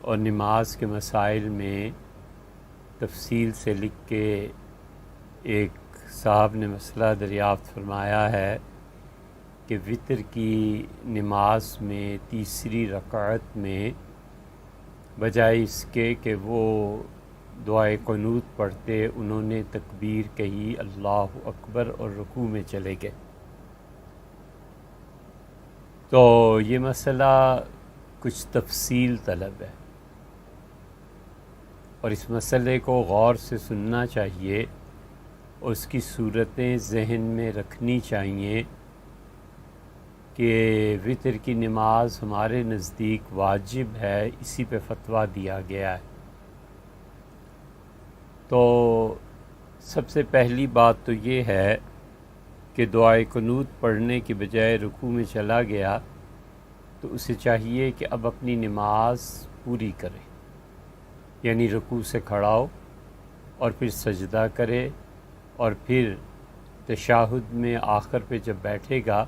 اور نماز کے مسائل میں تفصیل سے لکھ کے ایک صاحب نے مسئلہ دریافت فرمایا ہے کہ وتر کی نماز میں تیسری رکعت میں بجائے اس کے کہ وہ دعائے قنوت پڑھتے، انہوں نے تکبیر کہی اللہ اکبر اور رکوع میں چلے گئے۔ تو یہ مسئلہ کچھ تفصیل طلب ہے اور اس مسئلے کو غور سے سننا چاہیے اور اس کی صورتیں ذہن میں رکھنی چاہیے کہ وتر کی نماز ہمارے نزدیک واجب ہے، اسی پہ فتویٰ دیا گیا ہے۔ تو سب سے پہلی بات تو یہ ہے کہ دعائے قنوت پڑھنے کی بجائے رکوع میں چلا گیا تو اسے چاہیے کہ اب اپنی نماز پوری کرے، یعنی رکوع سے کھڑا ہو اور پھر سجدہ کرے اور پھر تشہد میں آخر پہ جب بیٹھے گا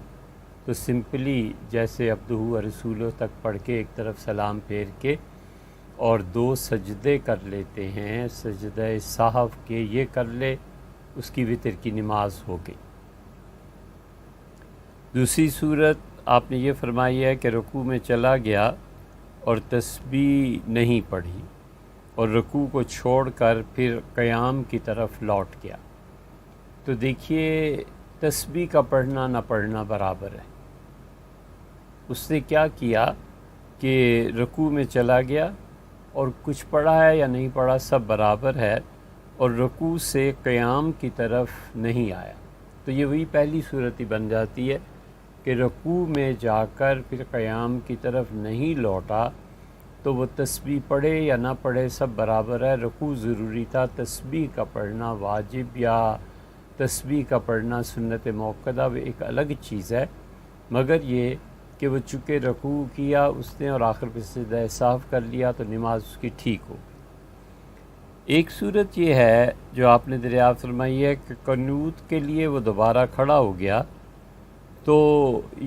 تو سمپلی جیسے عبدہ و رسولہ تک پڑھ کے ایک طرف سلام پھیر کے اور 2 سجدے کر لیتے ہیں، سجدہ سہو کے یہ کر لے، اس کی وتر کی نماز ہو گئی۔ دوسری صورت آپ نے یہ فرمائی ہے کہ رکوع میں چلا گیا اور تسبیح نہیں پڑھی اور رکوع کو چھوڑ کر پھر قیام کی طرف لوٹ گیا، تو دیکھیے تسبیح کا پڑھنا نہ پڑھنا برابر ہے۔ اس نے کیا کیا کہ رکوع میں چلا گیا اور کچھ پڑھا ہے یا نہیں پڑھا سب برابر ہے، اور رکوع سے قیام کی طرف نہیں آیا، تو یہ وہی پہلی صورت ہی بن جاتی ہے کہ رکوع میں جا کر پھر قیام کی طرف نہیں لوٹا، تو وہ تسبیح پڑھے یا نہ پڑھے سب برابر ہے۔ رکوع ضروری تھا، تسبیح کا پڑھنا واجب یا تسبیح کا پڑھنا سنت موقدہ وہ ایک الگ چیز ہے، مگر یہ کہ وہ چونکہ رکوع کیا اس نے اور آخر پہ سجدہ سہو کر لیا تو نماز اس کی ٹھیک ہو۔ ایک صورت یہ ہے جو آپ نے دریافت فرمائی ہے کہ قنوت کے لیے وہ دوبارہ کھڑا ہو گیا، تو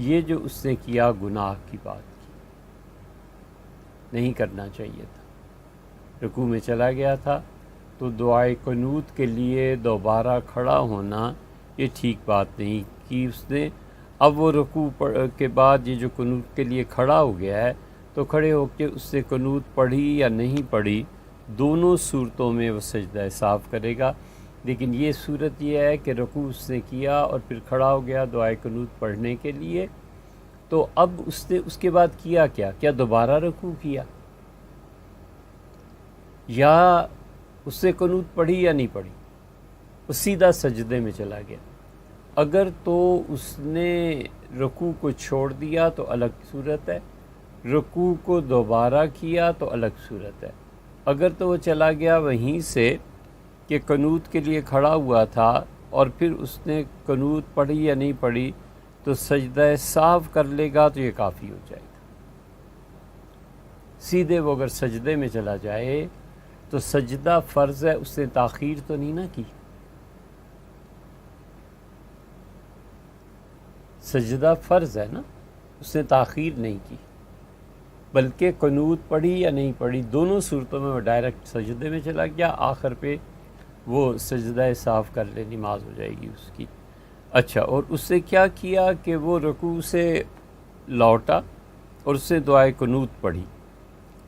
یہ جو اس نے کیا گناہ کی بات کی، نہیں کرنا چاہیے تھا۔ رکوع میں چلا گیا تھا تو دعائے قنوت کے لیے دوبارہ کھڑا ہونا یہ ٹھیک بات نہیں کی اس نے۔ اب وہ رکوع کے بعد یہ جو قنوت کے لیے کھڑا ہو گیا ہے تو کھڑے ہو کے اس سے قنوت پڑھی یا نہیں پڑھی، دونوں صورتوں میں وہ سجدہ سہو کرے گا۔ لیکن یہ صورت یہ ہے کہ رکوع اس نے کیا اور پھر کھڑا ہو گیا دعائے قنوت پڑھنے کے لیے، تو اب اس نے اس کے بعد کیا دوبارہ رکوع کیا یا اس سے قنوت پڑھی یا نہیں پڑھی، وہ سیدھا سجدے میں چلا گیا۔ اگر تو اس نے رکوع کو چھوڑ دیا تو الگ صورت ہے، رکوع کو دوبارہ کیا تو الگ صورت ہے۔ اگر تو وہ چلا گیا وہیں سے کہ قنوت کے لیے کھڑا ہوا تھا اور پھر اس نے قنوت پڑھی یا نہیں پڑھی تو سجدہ سہو کر لے گا تو یہ کافی ہو جائے گا۔ سیدھے وہ اگر سجدے میں چلا جائے تو سجدہ فرض ہے، اس نے تاخیر تو نہیں نہ کی، سجدہ فرض ہے نا، اس نے تاخیر نہیں کی، بلکہ قنوت پڑھی یا نہیں پڑھی دونوں صورتوں میں وہ ڈائریکٹ سجدے میں چلا گیا، آخر پہ وہ سجدہ سہو کر لے، نماز ہو جائے گی اس کی۔ اچھا، اور اس نے کیا کیا کہ وہ رکوع سے لوٹا اور اس نے دعائے قنوت پڑھی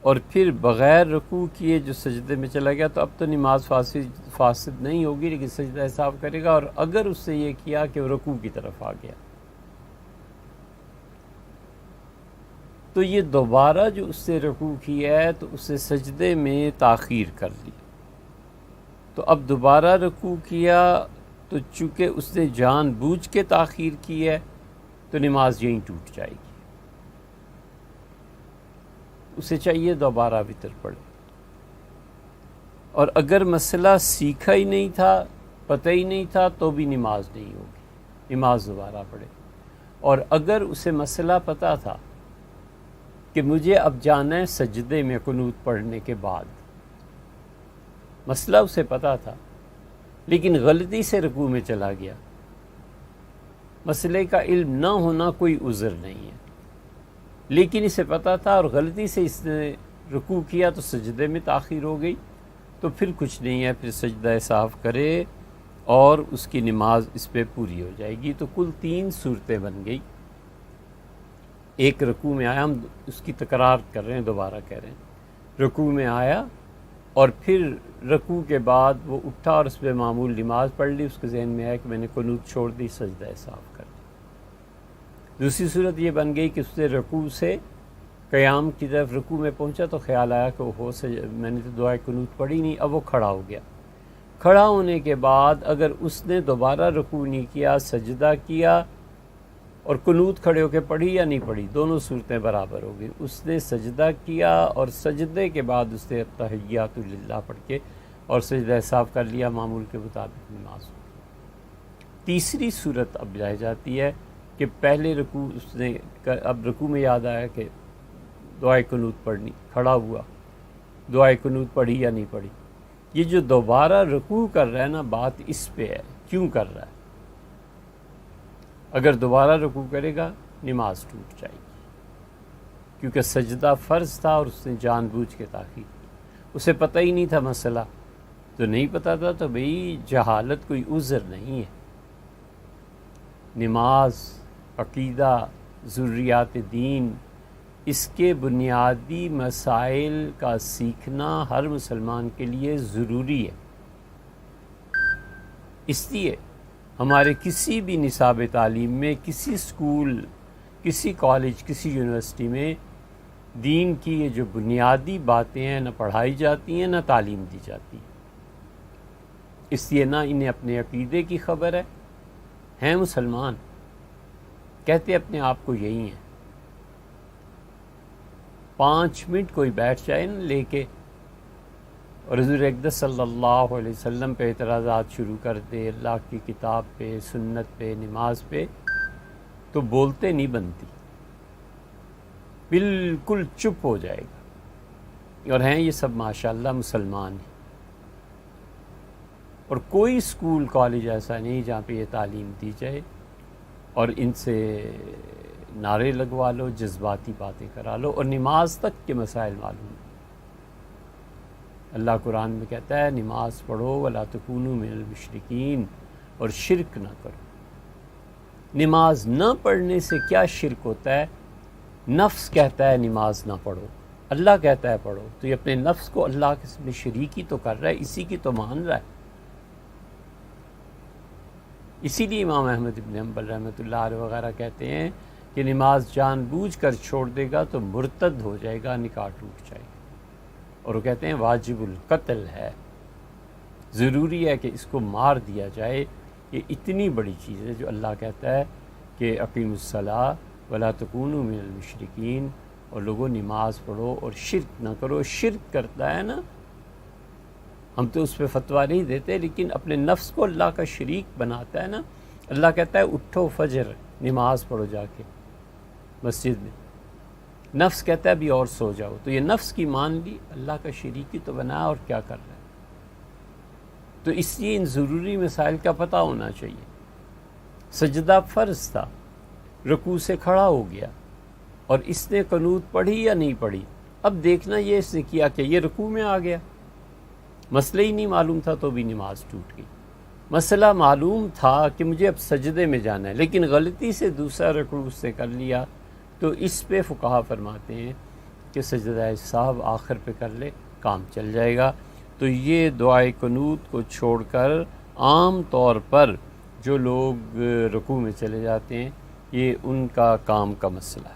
اور پھر بغیر رکوع کیے جو سجدے میں چلا گیا، تو اب تو نماز فاسد نہیں ہوگی لیکن سجدہ سہو کرے گا۔ اور اگر اس نے یہ کیا کہ وہ رکوع کی طرف آ گیا تو یہ دوبارہ جو اس نے رکوع کیا ہے تو اس نے سجدے میں تاخیر کر لی، تو اب دوبارہ رکوع کیا تو چونکہ اس نے جان بوجھ کے تاخیر کی ہے تو نماز یہیں ٹوٹ جائے گی، اسے چاہیے دوبارہ وتر پڑھے۔ اور اگر مسئلہ سیکھا ہی نہیں تھا، پتہ ہی نہیں تھا، تو بھی نماز نہیں ہوگی، نماز دوبارہ پڑھے۔ اور اگر اسے مسئلہ پتہ تھا کہ مجھے اب جانا ہے سجدے میں قنوت پڑھنے کے بعد، مسئلہ اسے پتہ تھا لیکن غلطی سے رکوع میں چلا گیا، مسئلے کا علم نہ ہونا کوئی عذر نہیں ہے، لیکن اسے پتہ تھا اور غلطی سے اس نے رکوع کیا تو سجدے میں تاخیر ہو گئی، تو پھر کچھ نہیں ہے، پھر سجدہ سہو کرے اور اس کی نماز اس پہ پوری ہو جائے گی۔ تو کل 3 صورتیں بن گئی۔ ایک رکوع میں آیا، ہم اس کی تکرار کر رہے ہیں، دوبارہ کہہ رہے ہیں، رکوع میں آیا اور پھر رکوع کے بعد وہ اٹھا اور اس پہ معمول نماز پڑھ لی، اس کے ذہن میں آیا کہ میں نے قنوت چھوڑ دی، سجدہ سہو کر دی۔ دوسری صورت یہ بن گئی کہ اس نے رکوع سے قیام کی طرف رکوع میں پہنچا تو خیال آیا کہ میں نے تو دعائے قنوت پڑھی نہیں، اب وہ کھڑا ہو گیا۔ کھڑا ہونے کے بعد اگر اس نے دوبارہ رکوع نہیں کیا، سجدہ کیا اور قنوت کھڑے ہو کے پڑھی یا نہیں پڑھی، دونوں صورتیں برابر ہو گئی۔ اس نے سجدہ کیا اور سجدے کے بعد اس نے تحیات للہ پڑھ کے اور سجدہ سہو کر لیا، معمول کے مطابق نماز ہو گئی۔ تیسری صورت اب رہ جاتی ہے کہ پہلے رکوع اس نے، اب رکوع میں یاد آیا کہ دعائے قنوت پڑھنی، کھڑا ہوا، دعائے قنوت پڑھی یا نہیں پڑھی۔ یہ جو دوبارہ رکوع کر رہا ہے نا، بات اس پہ ہے، کیوں کر رہا ہے؟ اگر دوبارہ رکوع کرے گا نماز ٹوٹ جائے گی، کیونکہ سجدہ فرض تھا اور اس نے جان بوجھ کے تاخیر کی، اسے پتہ ہی نہیں تھا مسئلہ، تو نہیں پتہ تھا تو بھئی جہالت کوئی عذر نہیں ہے۔ نماز، عقیدہ، ضروریات دین، اس کے بنیادی مسائل کا سیکھنا ہر مسلمان کے لیے ضروری ہے۔ اس لیے ہمارے کسی بھی نصاب تعلیم میں، کسی اسکول، کسی کالج، کسی یونیورسٹی میں دین کی یہ جو بنیادی باتیں ہیں نہ پڑھائی جاتی ہیں نہ تعلیم دی جاتی ہے۔ اس لیے نہ انہیں اپنے عقیدے کی خبر ہے مسلمان، کہتے اپنے آپ کو یہی ہیں، 5 منٹ کوئی بیٹھ جائے نا لے کے اور حضور اقدس صلی اللہ علیہ وسلم پہ اعتراضات شروع کر دے، اللہ کی کتاب پہ، سنت پہ، نماز پہ، تو بولتے نہیں بنتی، بالکل چپ ہو جائے گا۔ اور ہیں یہ سب ماشاءاللہ مسلمان ہیں، اور کوئی اسکول کالج ایسا نہیں جہاں پہ یہ تعلیم دی جائے، اور ان سے نعرے لگوا لو، جذباتی باتیں کرا لو، اور نماز تک کے مسائل معلوم ہیں۔ اللہ قرآن میں کہتا ہے نماز پڑھو ولا تکونوا من المشرکین، اور شرک نہ کرو۔ نماز نہ پڑھنے سے کیا شرک ہوتا ہے؟ نفس کہتا ہے نماز نہ پڑھو، اللہ کہتا ہے پڑھو، تو یہ اپنے نفس کو اللہ کے سامنے شریک ہی تو کر رہا ہے، اسی کی تو مان رہا ہے۔ اسی لیے امام احمد بن حنبل رحمۃ اللہ علیہ وغیرہ کہتے ہیں کہ نماز جان بوجھ کر چھوڑ دے گا تو مرتد ہو جائے گا، نکاح ٹوٹ جائے گا، اور وہ کہتے ہیں واجب القتل ہے، ضروری ہے کہ اس کو مار دیا جائے۔ یہ اتنی بڑی چیز ہے جو اللہ کہتا ہے کہ اقیموا الصلاۃ ولا تکونوا من المشرکین، اور لوگوں نماز پڑھو اور شرک نہ کرو۔ شرک کرتا ہے نا، ہم تو اس پہ فتویٰ نہیں دیتے، لیکن اپنے نفس کو اللہ کا شریک بناتا ہے نا۔ اللہ کہتا ہے اٹھو فجر، نماز پڑھو جا کے مسجد میں، نفس کہتا ہے ابھی اور سو جاؤ، تو یہ نفس کی مان لی، اللہ کا شریک ہی تو بنا اور کیا کر رہا ہے۔ تو اس لیے ان ضروری مسائل کا پتہ ہونا چاہیے۔ سجدہ فرض تھا، رکوع سے کھڑا ہو گیا، اور اس نے قنوت پڑھی یا نہیں پڑھی، اب دیکھنا یہ اس نے کیا کہ یہ رکوع میں آ گیا، مسئلہ ہی نہیں معلوم تھا تو بھی نماز ٹوٹ گئی۔ مسئلہ معلوم تھا کہ مجھے اب سجدے میں جانا ہے، لیکن غلطی سے دوسرا رکوع اس نے کر لیا، تو اس پہ فقہا فرماتے ہیں کہ سجدہ سہو آخر پہ کر لے، کام چل جائے گا۔ تو یہ دعائے قنوت کو چھوڑ کر عام طور پر جو لوگ رکوع میں چلے جاتے ہیں، یہ ان کا کام کا مسئلہ ہے۔